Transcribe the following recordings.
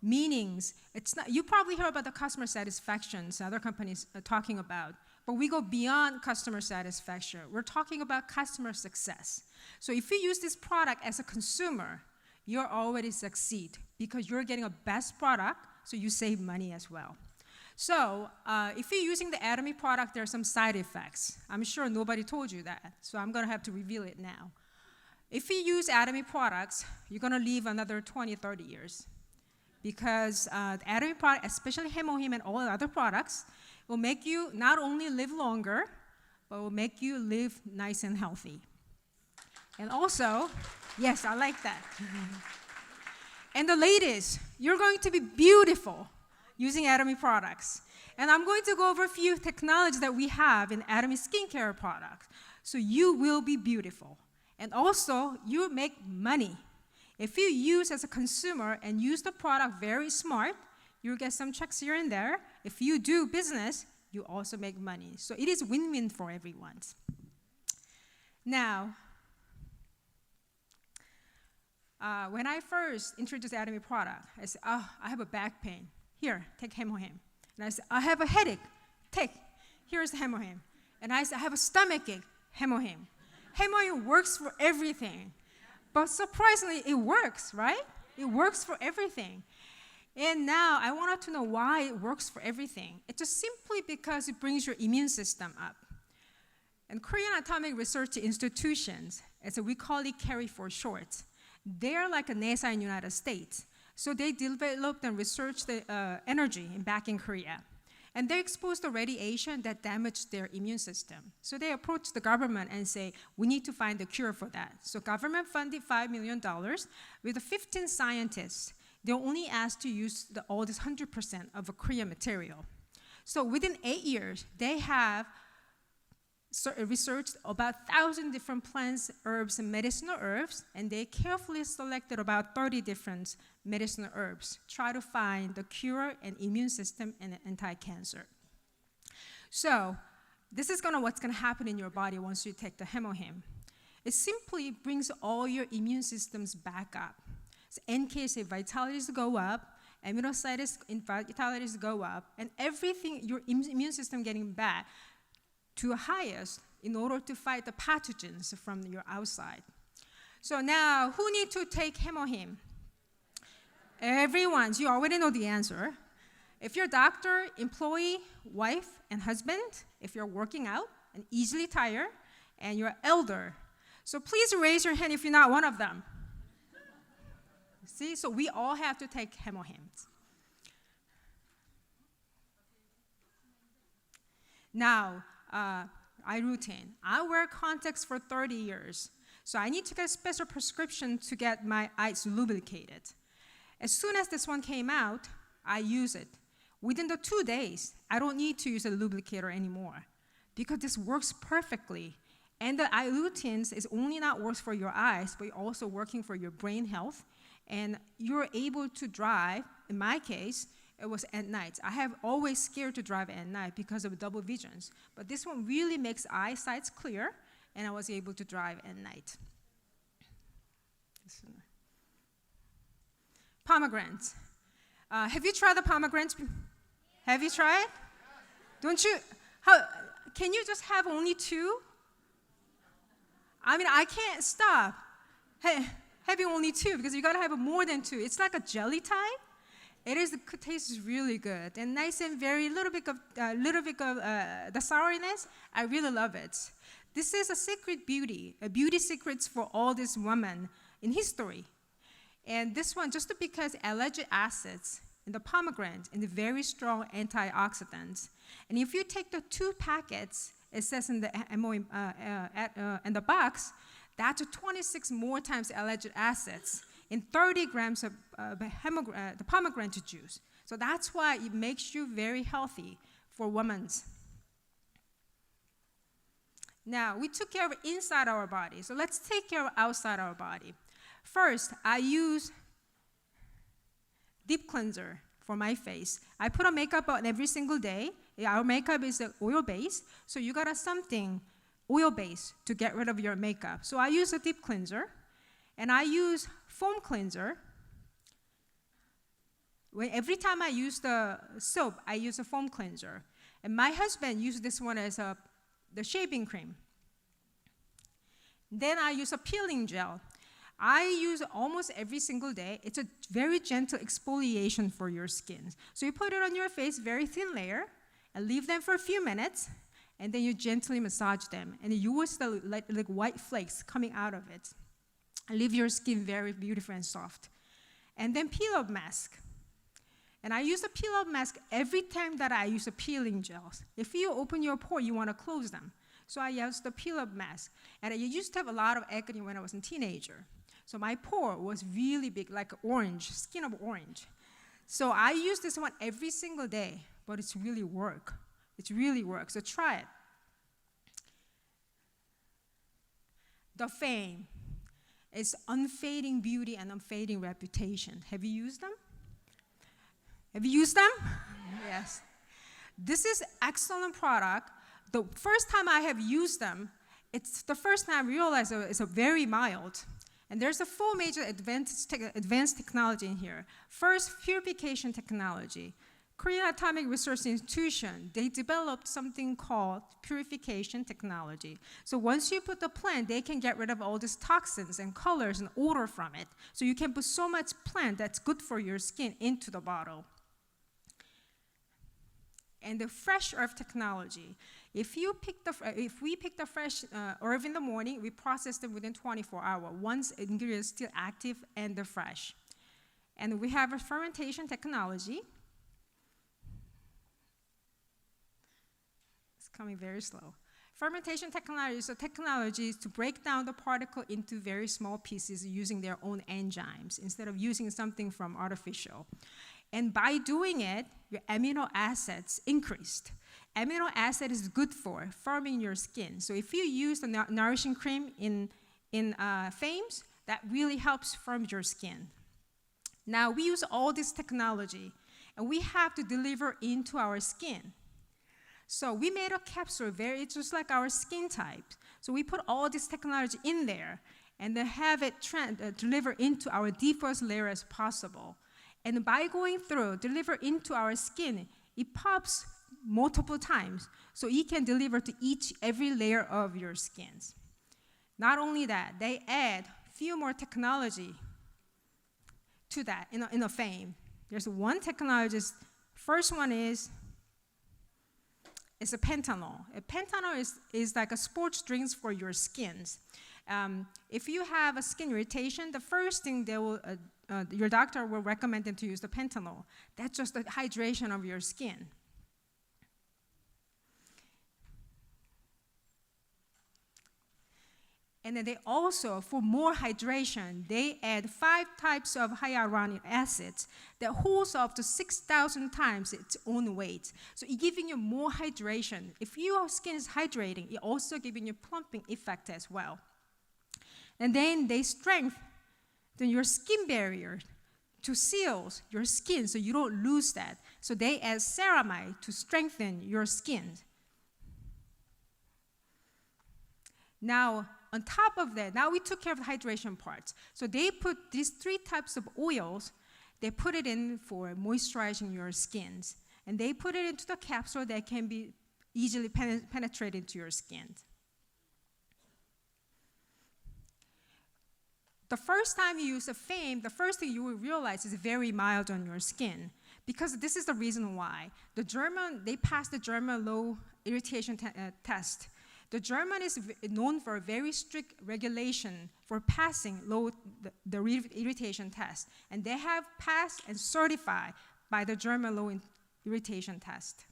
Meanings, it's not, you probably heard about the customer satisfactions other companies are talking about, but we go beyond customer satisfaction. We're talking about customer success. So if you use this product as a consumer, you're already succeed because you're getting a best product, so you save money as well. So if you're using the Atomy product, there are some side effects. I'm sure nobody told you that, so I'm gonna have to reveal it now. If you use Atomy products, you're gonna live another 20, 30 years. Because the Atomy product, especially Hemohim and all other products, will make you not only live longer, but will make you live nice and healthy. And also, yes, I like that. And the ladies, you're going to be beautiful using Atomy products. And I'm going to go over a few technologies that we have in Atomy skincare products. So you will be beautiful. And also, you make money. If you use as a consumer and use the product very smart, you'll get some checks here and there. If you do business, you also make money. So it is win-win for everyone. Now, when I first introduced Atomy product, I said, oh, I have a back pain. Here, take Hemohim. And I said, I have a headache. Take. Here's the Hemohim. And I said, I have a stomachache. Hemohim. Hemohim works for everything. But surprisingly, it works, right? It works for everything. And now I wanted to know why it works for everything. It's just simply because it brings your immune system up. And Korean Atomic Research Institutions, as we call it KARI for short, they're like a NASA in the United States. So they developed and researched the energy back in Korea. And they exposed to radiation that damaged their immune system. So they approached the government and say, we need to find a cure for that. So government funded $5 million with 15 scientists. They only asked to use all this 100% of a Korean material. So within 8 years, they have researched about 1,000 different plants, herbs, and medicinal herbs, and they carefully selected about 30 different medicinal herbs, try to find the cure and immune system and anti-cancer. So this is what's gonna happen in your body once you take the Hemohim. It simply brings all your immune systems back up. So NK cell vitalities go up, immunocytes vitalities go up, and everything, your immune system getting back to the highest in order to fight the pathogens from your outside. So now, who need to take Hemohim? Everyone, you already know the answer. If you're a doctor, employee, wife, and husband, if you're working out and easily tired, and you're elder. So please raise your hand if you're not one of them. See, so we all have to take Hemohim. Now, eye routine. I wear contacts for 30 years, so I need to get a special prescription to get my eyes lubricated. As soon as this one came out, I use it. Within the 2 days, I don't need to use a lubricator anymore because this works perfectly. And the eye routines is only not works for your eyes, but also working for your brain health. And you're able to drive, in my case, it was at night. I have always scared to drive at night because of double visions. But this one really makes eyesight clear, and I was able to drive at night. Pomegranates. Have you tried the pomegranates? Have you tried? Don't you? Can you just have only 2? I mean, I can't stop having only 2 because you gotta have more than 2. It's like a jelly type. It tastes really good and nice and very little bit of the sourness. I really love it. This is a secret beauty, a beauty secrets for all these women in history. And this one, just because alleged acids in the pomegranate and the very strong antioxidants. And if you take the 2 packets, it says in the in the box, that's 26 more times alleged acids in 30 grams of the pomegranate juice. So that's why it makes you very healthy for women. Now, we took care of inside our body, so let's take care of outside our body. First, I use deep cleanser for my face. I put on makeup on every single day. Our makeup is oil-based, so you got something oil-based to get rid of your makeup. So I use a deep cleanser, and I use foam cleanser Every time I use the soap, I use a foam cleanser. And my husband used this one as the shaving cream. Then I use a peeling gel. I use it almost every single day. It's a very gentle exfoliation for your skin. So you put it on your face, very thin layer, and leave them for a few minutes, and then you gently massage them. And you will see like white flakes coming out of it. And leave your skin very beautiful and soft. And then peel-off mask. And I use a peel-off mask every time that I use a peeling gels. If you open your pore, you want to close them. So I use the peel-off mask. And I used to have a lot of acne when I was a teenager. So my pore was really big, like orange, skin of orange. So I use this one every single day, but it's really work. It really works, so try it. The Fame is unfading beauty and unfading reputation. Have you used them? Have you used them? Yes. This is excellent product. The first time I have used them, it's the first time I realized it's a very mild. And there's a four major advanced technology in here. First, purification technology. Korean Atomic Research Institution, they developed something called purification technology. So once you put the plant, they can get rid of all these toxins and colors and odor from it. So you can put so much plant that's good for your skin into the bottle. And the fresh herb technology. If we pick the fresh herb in the morning, we process them within 24 hours. Once ingredient is still active and they're fresh. And we have a fermentation technology. It's coming very slow. Fermentation technology is a technology to break down the particle into very small pieces using their own enzymes instead of using something from artificial. And by doing it, your amino acids increased. Amino acid is good for firming your skin. So if you use the nourishing cream in Fames, that really helps firm your skin. Now we use all this technology, and we have to deliver into our skin. So we made a capsule very just like our skin type. So we put all this technology in there, and then have it deliver into our deepest layer as possible. And by going through, deliver into our skin, it pops multiple times, so it can deliver to every layer of your skins. Not only that, they add few more technology to that in a Fame. There's one technology. First one is a pentanol. A pentanol is like a sports drinks for your skins. If you have a skin irritation, the first thing your doctor will recommend them to use the pentanol. That's just the hydration of your skin. And then they also, for more hydration, they add 5 types of hyaluronic acids that holds up to 6,000 times its own weight. So it's giving you more hydration. If your skin is hydrating, it also giving you plumping effect as well. And then they strengthen your skin barrier to seal your skin so you don't lose that. So they add ceramide to strengthen your skin. Now, on top of that, now we took care of the hydration parts. So they put these 3 types of oils, they put it in for moisturizing your skins. And they put it into the capsule that can be easily penetrate into your skin. The first time you use a Fame, the first thing you will realize is very mild on your skin. Because this is the reason why. They passed the German low irritation test. The German is known for a very strict regulation for passing the irritation test. And they have passed and certified by the German low irritation test.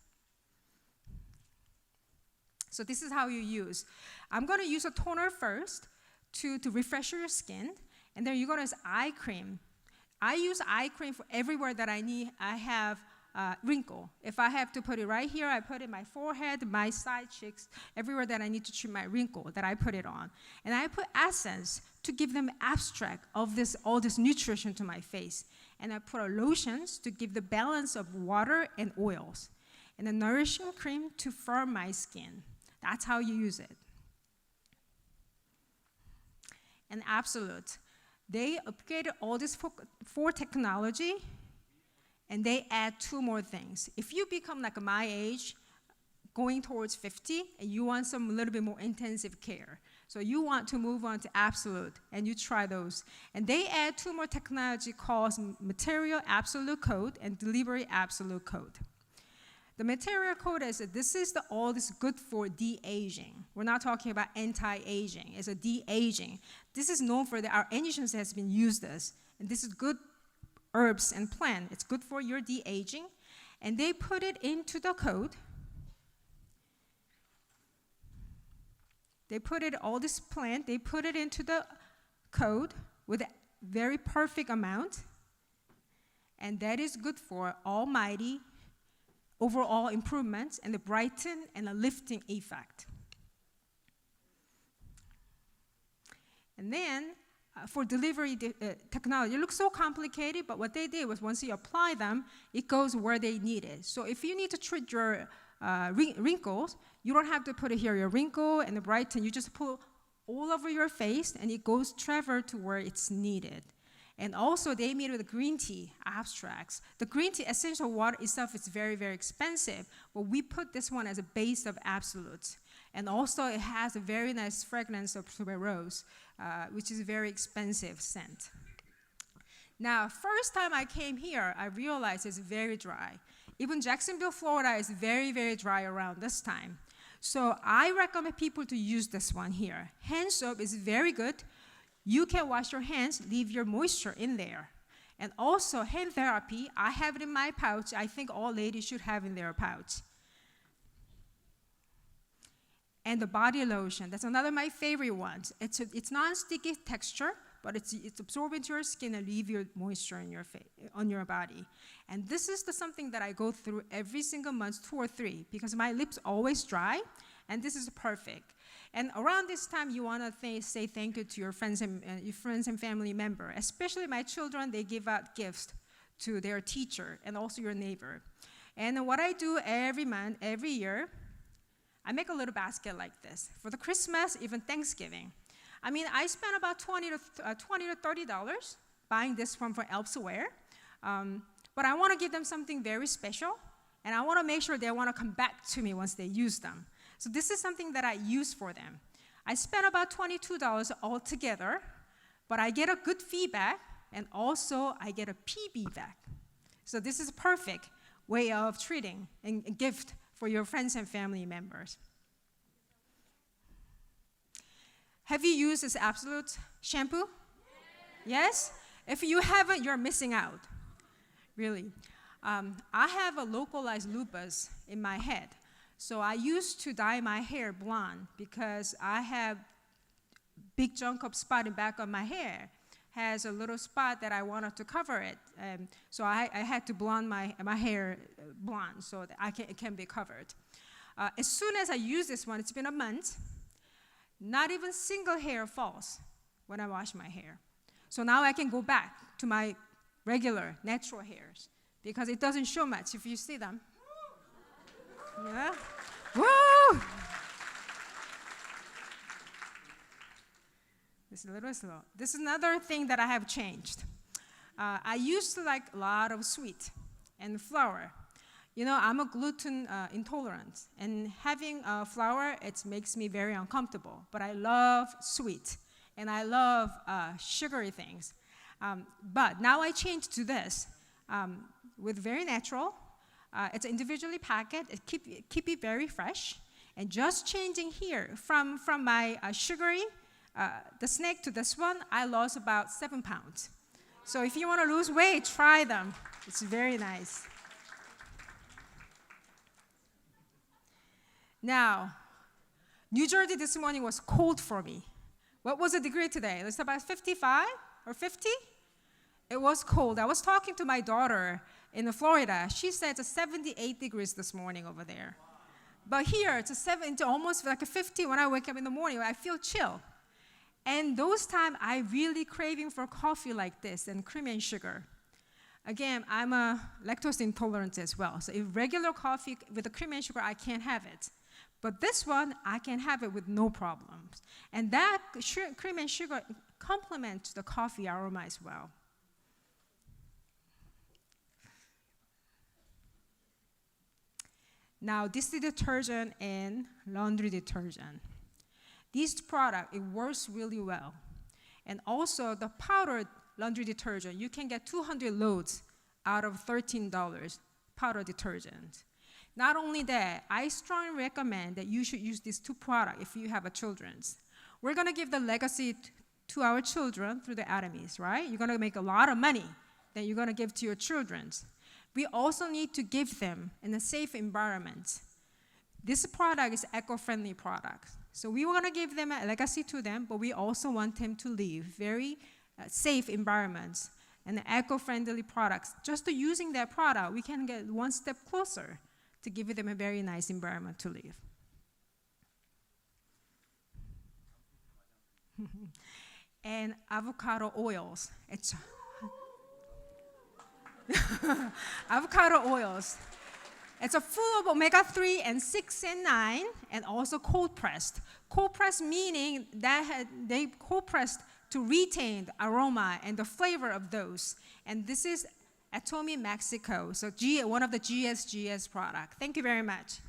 So this is how you use. I'm going to use a toner first to refresh your skin. And then you're going to use eye cream. I use eye cream for everywhere that I have wrinkle. If I have to put it right here, I put it in my forehead, my side cheeks, everywhere that I need to treat my wrinkle, that I put it on. And I put essence to give them abstract of all this nutrition to my face. And I put lotions to give the balance of water and oils. And a nourishing cream to firm my skin. That's how you use it. And Absolute. They upgraded all this 4 technology, and they add 2 more things. If you become like my age, going towards 50, and you want some little bit more intensive care, so you want to move on to Absolute, and you try those. And they add 2 more technology called Material Absolute Coat and Delivery Absolute Coat. The material coat is that this is all this good for de-aging. We're not talking about anti-aging. It's a de-aging. This is known for our ancients has been used this, and this is good herbs and plant. It's good for your de-aging, and they put it into the coat. They put it all this plant. They put it into the coat with a very perfect amount, and that is good for almighty overall improvements and the brighten and the lifting effect. And then for delivery technology, it looks so complicated, but what they did was once you apply them, it goes where they need it. So if you need to treat your wrinkles, you don't have to put it here, your wrinkle and the brighten. You just put all over your face, and it goes travel to where it's needed. And also, they made with green tea abstracts. The green tea essential water itself is very, very expensive, but we put this one as a base of Absolute. And also, it has a very nice fragrance of tuberose, which is a very expensive scent. Now, first time I came here, I realized it's very dry. Even Jacksonville, Florida is very, very dry around this time. So I recommend people to use this one here. Hand soap is very good. You can wash your hands, leave your moisture in there. And also, hand therapy, I have it in my pouch. I think all ladies should have in their pouch. And the body lotion, that's another of my favorite ones. It's non-sticky texture, but it's absorbed into your skin and leave your moisture in your on your body. And this is something that I go through every single month, 2 or 3, because my lips always dry, and this is perfect. And around this time, you want to say thank you to your friends and family member. Especially my children, they give out gifts to their teacher and also your neighbor. And what I do every month, every year, I make a little basket like this for the Christmas, even Thanksgiving. I mean, I spend about $20 to $30 buying this from elsewhere. But I want to give them something very special, and I want to make sure they want to come back to me once they use them. So this is something that I use for them. I spent about $22 altogether, but I get a good feedback, and also I get a PB back. So this is a perfect way of treating and a gift for your friends and family members. Have you used this Absolute shampoo? Yes? If you haven't, you're missing out. Really. I have a localized lupus in my head. So I used to dye my hair blonde because I have big chunk of spot in back of my hair. Has a little spot that I wanted to cover it. So I had to blonde my hair blonde so that it can be covered. As soon as I use this one, it's been a month, not even single hair falls when I wash my hair. So now I can go back to my regular, natural hairs because it doesn't show much if you see them. Yeah. Woo! It's a little slow. This is another thing that I have changed. I used to like a lot of sweet and flour. You know, I'm a gluten intolerant, and having flour, it makes me very uncomfortable. But I love sweet, and I love sugary things. But now I changed to this with very natural. It's individually packed. It keep it very fresh. And just changing here from my sugary, the snake to this one, I lost about 7 pounds. So if you want to lose weight, try them. It's very nice. Now, New Jersey this morning was cold for me. What was the degree today? It's about 55 or 50? It was cold. I was talking to my daughter in Florida. She said it's 78 degrees this morning over there. But here, it's almost like a 50 when I wake up in the morning. I feel chill. And those times, I really craving for coffee like this and cream and sugar. Again, I'm a lactose intolerant as well. So if regular coffee with the cream and sugar, I can't have it. But this one, I can have it with no problems. And that cream and sugar complements the coffee aroma as well. Now, this is detergent and laundry detergent. This product, it works really well. And also, the powdered laundry detergent, you can get 200 loads out of $13 powder detergent. Not only that, I strongly recommend that you should use these two products if you have a children's. We're going to give the legacy to our children through the Atomies, right? You're going to make a lot of money that you're going to give to your children's. We also need to give them in a safe environment. This product is eco-friendly product. So we want to give them a legacy to them, but we also want them to live very safe environments and eco-friendly products. Just using that product, we can get one step closer to give them a very nice environment to live. And avocado oils. Avocado oils. It's full of omega-3 and 6 and 9, and also cold pressed. Cold pressed meaning that they cold pressed to retain the aroma and the flavor of those. And this is Atomy Mexico, so one of the GSGS products. Thank you very much.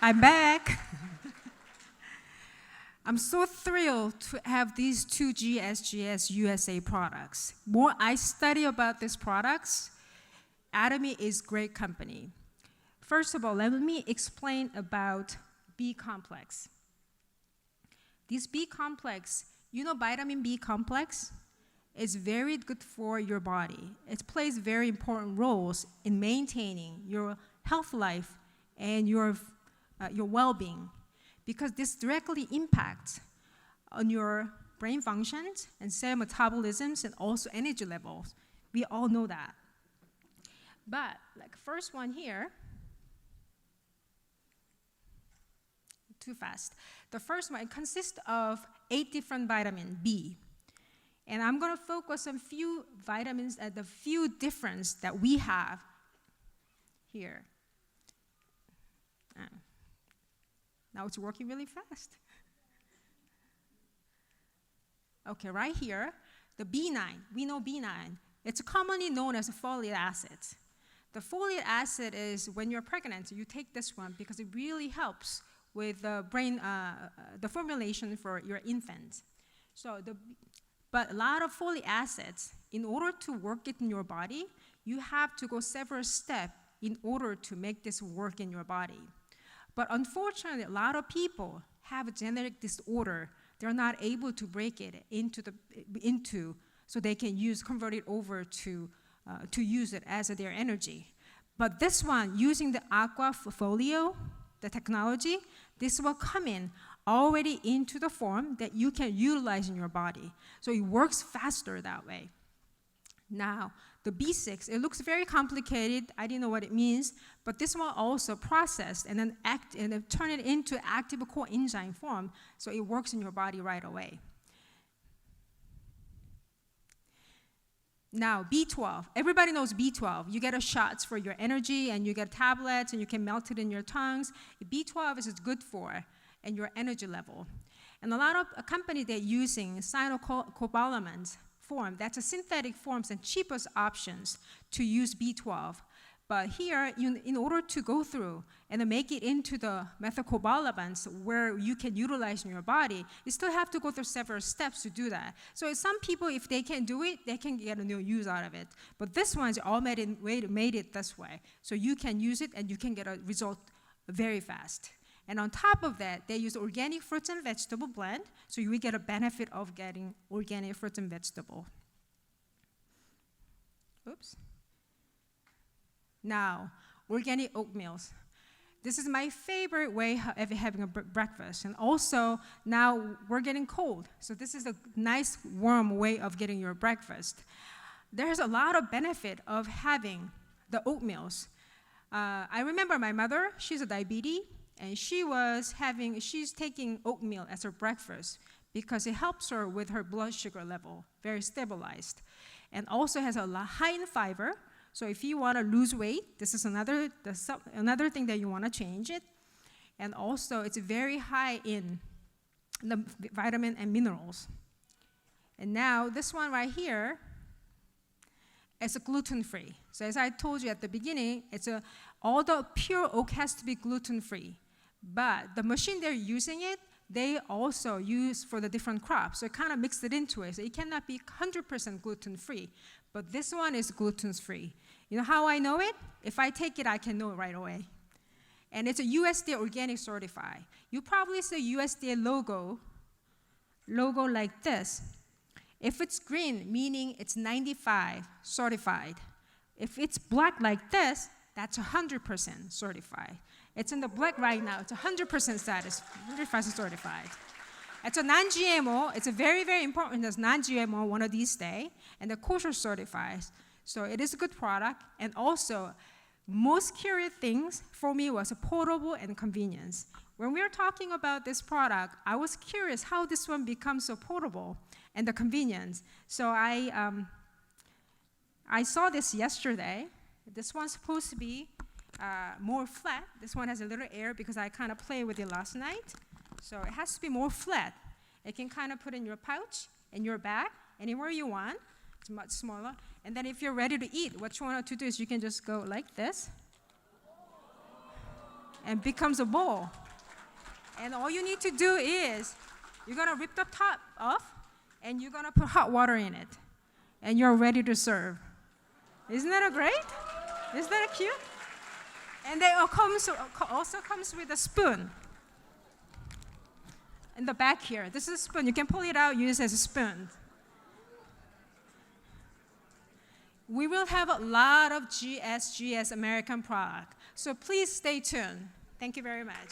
I'm back. I'm so thrilled to have these two GSGS USA products. More I study about these products, Atomy is great company. First of all, let me explain about B complex. This B complex, you know vitamin B complex is very good for your body. It plays very important roles in maintaining your health life and your well-being, because this directly impacts on your brain functions and cell metabolisms and also energy levels. We all know that. But like first one here, too fast. The first one, it consists of 8 different vitamin B. And I'm gonna focus on few vitamins and the few difference that we have here. Now it's working really fast. Okay, right here, the B9, we know B9. It's commonly known as a folic acid. The folic acid is when you're pregnant, you take this one because it really helps with the brain, the formulation for your infant. But a lot of folic acids, in order to work it in your body, you have to go several steps in order to make this work in your body. But unfortunately, a lot of people have a genetic disorder. They're not able to break it so they can convert it over to use it as their energy. But this one, using the Aquafolio, the technology, this will come in already into the form that you can utilize in your body. So it works faster that way. Now, the B6, it looks very complicated. I didn't know what it means, but this one also processed and then turn it into active coenzyme form, so it works in your body right away. Now, B12. Everybody knows B12. You get a shots for your energy, and you get tablets, and you can melt it in your tongues. B12 is good for and your energy level. And a lot of companies, they're using cyanocobalamin form. That's a synthetic forms and cheapest options to use B12. But here, in order to go through and make it into the methylcobalamins where you can utilize in your body, you still have to go through several steps to do that. So some people, if they can do it, they can get a new use out of it. But this one's all made it this way. So you can use it and you can get a result very fast. And on top of that, they use organic fruits and vegetable blend, so you will get a benefit of getting organic fruits and vegetable. Oops. Now, organic oatmeals. This is my favorite way of having a breakfast. And also, now we're getting cold, so this is a nice warm way of getting your breakfast. There's a lot of benefit of having the oatmeals. I remember my mother, she's a diabetes, and she's taking oatmeal as her breakfast because it helps her with her blood sugar level, very stabilized. And also has a lot high in fiber, so if you want to lose weight, this is another thing that you want to change it. And also, it's very high in the vitamin and minerals. And now, this one right here, it's gluten-free. So as I told you at the beginning, all the pure oat has to be gluten-free. But the machine they're using it, they also use for the different crops. So it kind of mixed it into it. So it cannot be 100% gluten-free. But this one is gluten-free. You know how I know it? If I take it, I can know it right away. And it's a USDA organic certified. You probably see a USDA logo like this. If it's green, meaning it's 95 certified. If it's black like this, that's 100% certified. It's in the black right now. It's 100% certified. It's a non-GMO. It's a very, very important as non-GMO one of these days, and the kosher certified. So it is a good product. And also, most curious things for me was portable and convenience. When we were talking about this product, I was curious how this one becomes so portable and the convenience. So I saw this yesterday. This one's supposed to be more flat. This one has a little air because I kind of played with it last night. So it has to be more flat. It can kind of put in your pouch, in your bag, anywhere you want. It's much smaller. And then if you're ready to eat, what you want to do is you can just go like this. And becomes a bowl. And all you need to do is you're going to rip the top off, and you're going to put hot water in it. And you're ready to serve. Isn't that great? Isn't that cute? And they also comes with a spoon. In the back here, this is a spoon. You can pull it out, use it as a spoon. We will have a lot of GS American product. So please stay tuned. Thank you very much.